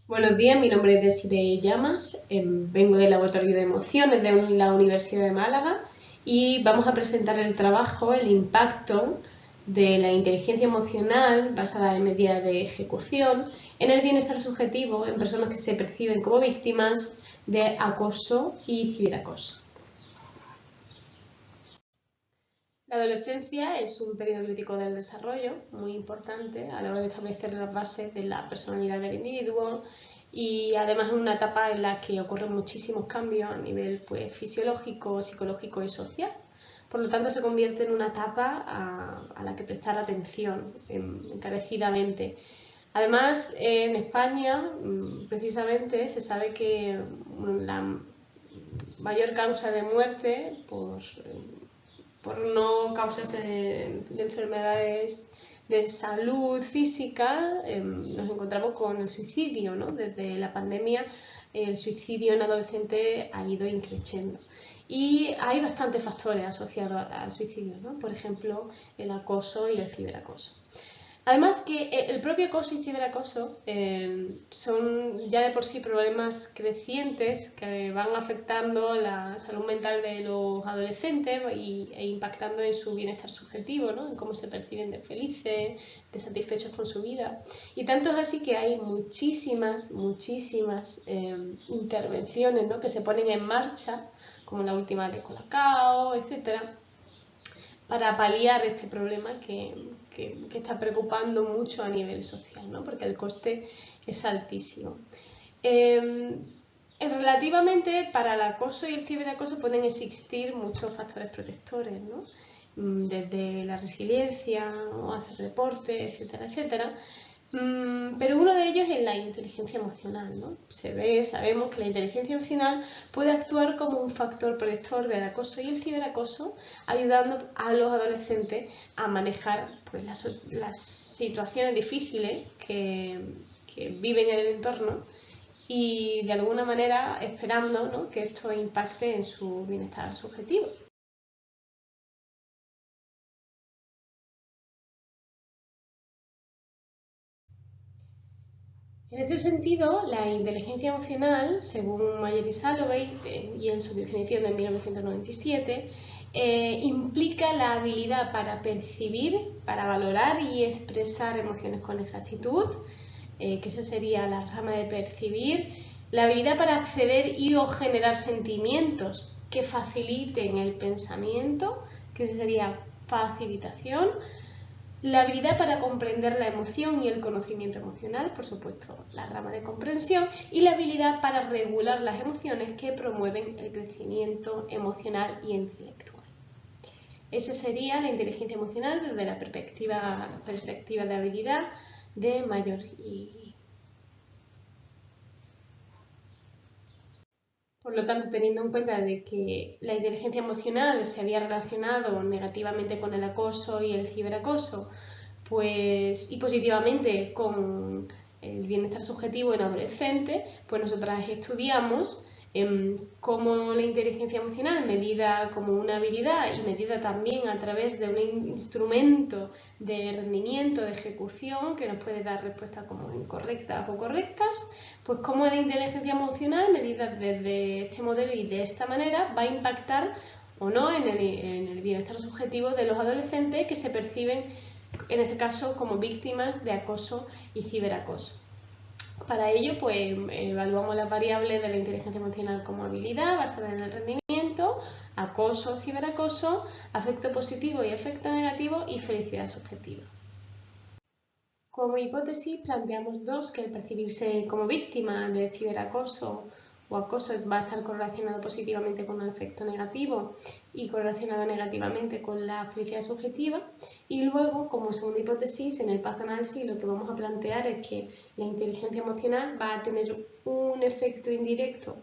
Buenos días, mi nombre es Desiree Llamas, vengo del Laboratorio de Emociones de la Universidad de Málaga y vamos a presentar el trabajo, el impacto de la inteligencia emocional basada en medidas de ejecución en el bienestar subjetivo en personas que se perciben como víctimas de acoso y ciberacoso. La adolescencia es un periodo crítico del desarrollo, muy importante a la hora de establecer las bases de la personalidad del individuo y además es una etapa en la que ocurren muchísimos cambios a nivel fisiológico, psicológico y social. Por lo tanto, se convierte en una etapa a la que prestar atención encarecidamente. Además, en España, precisamente, se sabe que la mayor causa de muerte por no causas de enfermedades de salud física, nos encontramos con el suicidio, ¿no? Desde la pandemia el suicidio en adolescentes ha ido increciendo. Y hay bastantes factores asociados al suicidio, ¿no? Por ejemplo, el acoso y el ciberacoso. Además que el propio acoso y ciberacoso son ya de por sí problemas crecientes que van afectando la salud mental de los adolescentes e impactando en su bienestar subjetivo, ¿no? En cómo se perciben de felices, de satisfechos con su vida. Y tanto es así que hay muchísimas intervenciones, ¿no? Que se ponen en marcha, como la última de Colacao, etcétera, para paliar este problema que está preocupando mucho a nivel social, ¿no? Porque el coste es altísimo. Relativamente, para el acoso y el ciberacoso pueden existir muchos factores protectores, ¿no? Desde la resiliencia o hacer deporte, etcétera, etcétera. Pero uno de ellos es la inteligencia emocional, ¿no? Sabemos que la inteligencia emocional puede actuar como un factor protector del acoso y el ciberacoso, ayudando a los adolescentes a manejar las situaciones difíciles que viven en el entorno y de alguna manera esperando, ¿no?, que esto impacte en su bienestar subjetivo. En este sentido, la inteligencia emocional, según Mayer y Salovey, y en su definición de 1997, implica la habilidad para percibir, para valorar y expresar emociones con exactitud, que esa sería la rama de percibir, la habilidad para acceder y o generar sentimientos que faciliten el pensamiento, que esa sería facilitación, la habilidad para comprender la emoción y el conocimiento emocional, por supuesto, la rama de comprensión, y la habilidad para regular las emociones que promueven el crecimiento emocional y intelectual. Esa sería la inteligencia emocional desde la perspectiva de habilidad de Mayer y... Por lo tanto, teniendo en cuenta de que la inteligencia emocional se había relacionado negativamente con el acoso y el ciberacoso, y positivamente con el bienestar subjetivo en adolescentes, pues nosotras estudiamos cómo la inteligencia emocional, medida como una habilidad y medida también a través de un instrumento de rendimiento, de ejecución, que nos puede dar respuestas como incorrectas o correctas, pues cómo la inteligencia emocional, medida desde este modelo y de esta manera, va a impactar o no en el bienestar subjetivo de los adolescentes que se perciben, en este caso, como víctimas de acoso y ciberacoso. Para ello, pues evaluamos las variables de la inteligencia emocional como habilidad basada en el rendimiento, acoso, ciberacoso, afecto positivo y afecto negativo y felicidad subjetiva. Como hipótesis planteamos dos, que el percibirse como víctima de ciberacoso o acoso va a estar correlacionado positivamente con el efecto negativo y correlacionado negativamente con la felicidad subjetiva. Y luego, como segunda hipótesis, en el path analysis lo que vamos a plantear es que la inteligencia emocional va a tener un efecto indirecto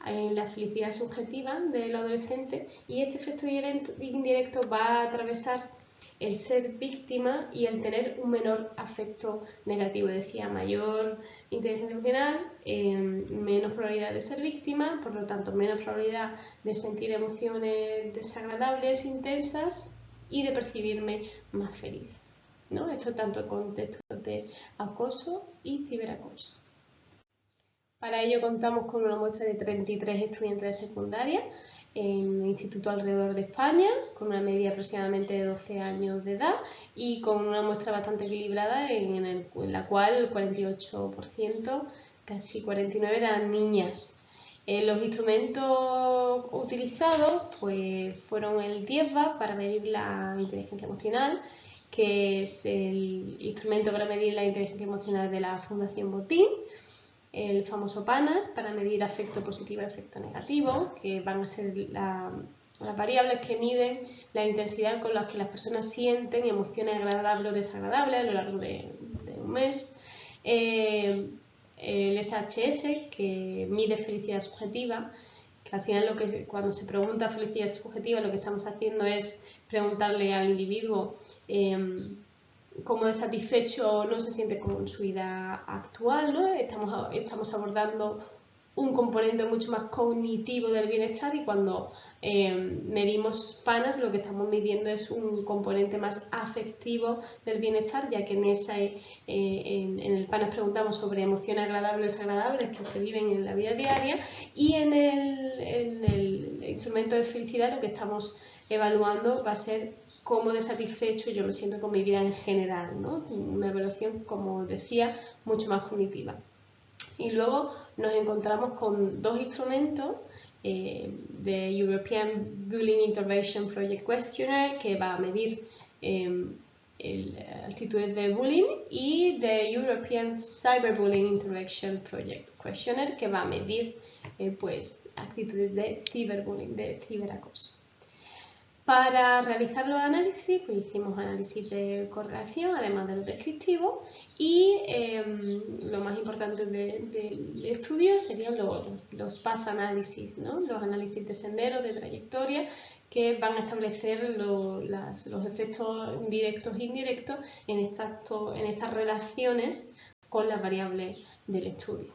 en la felicidad subjetiva del adolescente y este efecto indirecto va a atravesar el ser víctima y el tener un menor afecto negativo. Decía, mayor inteligencia emocional, menos probabilidad de ser víctima, por lo tanto menos probabilidad de sentir emociones desagradables, intensas y de percibirme más feliz, ¿no? Esto tanto en contextos de acoso y ciberacoso. Para ello contamos con una muestra de 33 estudiantes de secundaria en el instituto alrededor de España, con una media aproximadamente de 12 años de edad y con una muestra bastante equilibrada en la cual el 48%, casi 49%, eran niñas. Los instrumentos utilizados pues, fueron el TIESBA para medir la inteligencia emocional, que es el instrumento para medir la inteligencia emocional de la Fundación Botín, el famoso PANAS para medir afecto positivo y afecto negativo, que van a ser las variables que miden la intensidad con la que las personas sienten emociones agradables o desagradables a lo largo de un mes. El SHS, que mide felicidad subjetiva, que al final cuando se pregunta felicidad subjetiva lo que estamos haciendo es preguntarle al individuo cómo de satisfecho no se siente con su vida actual, ¿no? Estamos abordando un componente mucho más cognitivo del bienestar y cuando medimos PANAS lo que estamos midiendo es un componente más afectivo del bienestar, ya que en el PANAS preguntamos sobre emociones agradables y desagradables que se viven en la vida diaria y en el instrumento de felicidad lo que estamos evaluando va a ser cómo de satisfecho yo me siento con mi vida en general, ¿no? Una evaluación, como decía, mucho más cognitiva. Y luego nos encontramos con dos instrumentos de European Bullying Intervention Project Questionnaire, que va a medir actitudes de bullying, y de European Cyberbullying Intervention Project Questionnaire, que va a medir pues, actitudes de ciberbullying, de ciberacoso. Para realizar los análisis, pues hicimos análisis de correlación, además de los descriptivos, y lo más importante del estudio serían los path analysis, ¿no? Los análisis de senderos, de trayectoria, que van a establecer los efectos directos e indirectos en estas relaciones con las variables del estudio.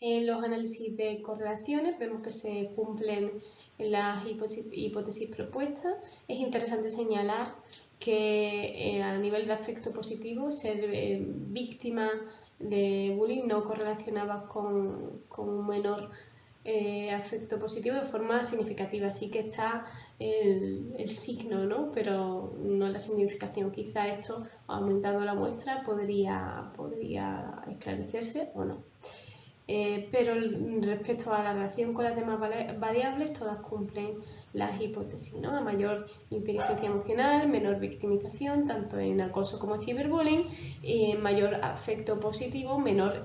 En los análisis de correlaciones vemos que se cumplen las hipótesis propuestas. Es interesante señalar que a nivel de afecto positivo, ser víctima de bullying no correlacionaba con un menor afecto positivo de forma significativa. Sí que está el signo, ¿no? Pero no la significación. Quizá esto, aumentando la muestra, podría esclarecerse o no. Pero respecto a la relación con las demás variables, todas cumplen las hipótesis, ¿no? A mayor inteligencia emocional, menor victimización, tanto en acoso como en ciberbullying, mayor afecto positivo, menor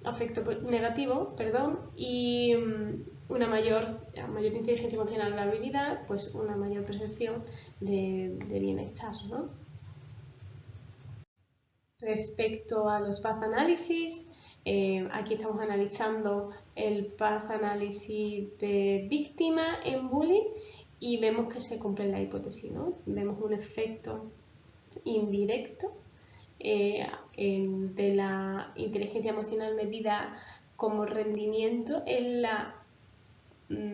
afecto negativo, y una mayor inteligencia emocional, la habilidad, pues una mayor percepción de bienestar, ¿no? Respecto a los path analysis, aquí estamos analizando el path análisis de víctima en bullying y vemos que se cumple la hipótesis, ¿no? Vemos un efecto indirecto de la inteligencia emocional medida como rendimiento en la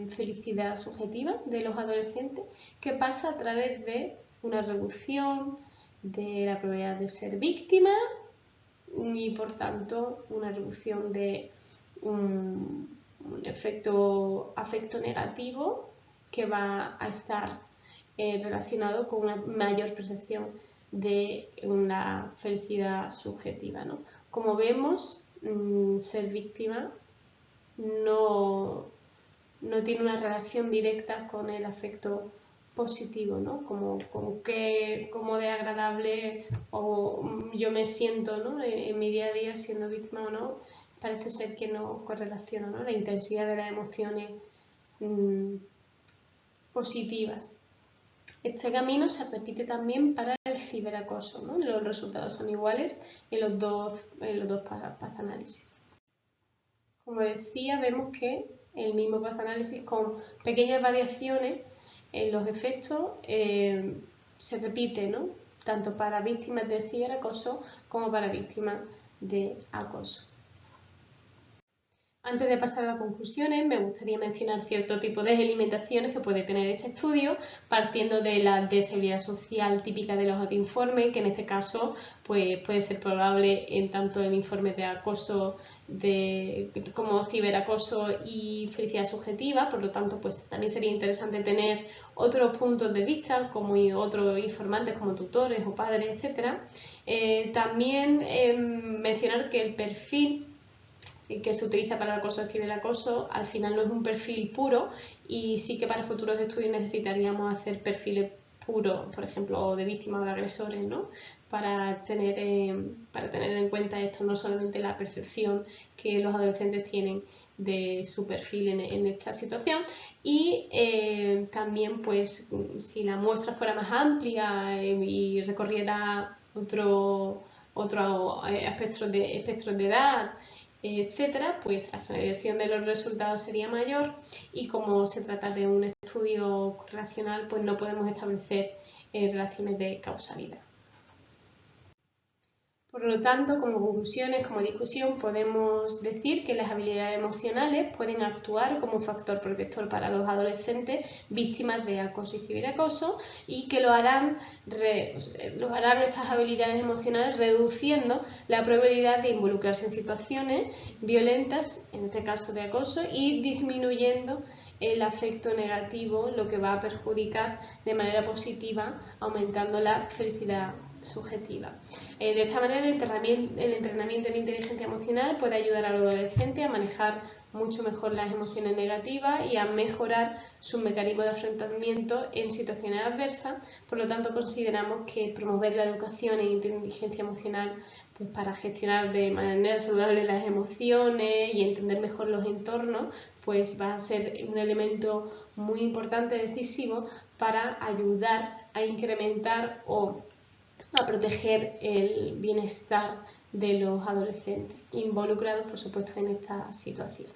felicidad subjetiva de los adolescentes, que pasa a través de una reducción de la probabilidad de ser víctima y por tanto una reducción de un afecto negativo que va a estar relacionado con una mayor percepción de una felicidad subjetiva, ¿no? Como vemos, ser víctima no tiene una relación directa con el afecto positivo, ¿no? Como de agradable o yo me siento, ¿no? En mi día a día siendo víctima o no, parece ser que no correlaciona, ¿no? La intensidad de las emociones positivas. Este camino se repite también para el ciberacoso, ¿no? Los resultados son iguales en los dos path análisis. Como decía, vemos que el mismo path análisis con pequeñas variaciones en los efectos se repite, ¿no? Tanto para víctimas de ciberacoso como para víctimas de acoso. Antes de pasar a las conclusiones, me gustaría mencionar cierto tipo de alimentaciones que puede tener este estudio, partiendo de la desigualdad social típica de los autoinformes, que en este caso pues, puede ser probable en tanto en informes de acoso como ciberacoso y felicidad subjetiva. Por lo tanto, pues también sería interesante tener otros puntos de vista, como otros informantes como tutores o padres, etcétera. También mencionar que el perfil que se utiliza para el acoso y ciberacoso al final no es un perfil puro, y sí que para futuros estudios necesitaríamos hacer perfiles puros, por ejemplo, de víctimas o de agresores, ¿no? Para tener en cuenta esto, no solamente la percepción que los adolescentes tienen de su perfil en esta situación. Y también, pues, si la muestra fuera más amplia y recorriera otro espectros de edad, etcétera, pues la generalización de los resultados sería mayor, y como se trata de un estudio racional, pues no podemos establecer relaciones de causalidad. Por lo tanto, como conclusiones, como discusión, podemos decir que las habilidades emocionales pueden actuar como factor protector para los adolescentes víctimas de acoso y ciberacoso, y que lo harán estas habilidades emocionales reduciendo la probabilidad de involucrarse en situaciones violentas, en este caso de acoso, y disminuyendo el afecto negativo, lo que va a perjudicar de manera positiva, aumentando la felicidad subjetiva. De esta manera, el entrenamiento en inteligencia emocional puede ayudar a los adolescentes a manejar mucho mejor las emociones negativas y a mejorar sus mecanismos de enfrentamiento en situaciones adversas. Por lo tanto, consideramos que promover la educación en inteligencia emocional, pues, para gestionar de manera saludable las emociones y entender mejor los entornos, pues va a ser un elemento muy importante, decisivo, para ayudar a incrementar o a proteger el bienestar de los adolescentes involucrados, por supuesto, en esta situación.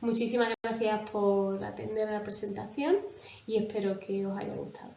Muchísimas gracias por atender a la presentación y espero que os haya gustado.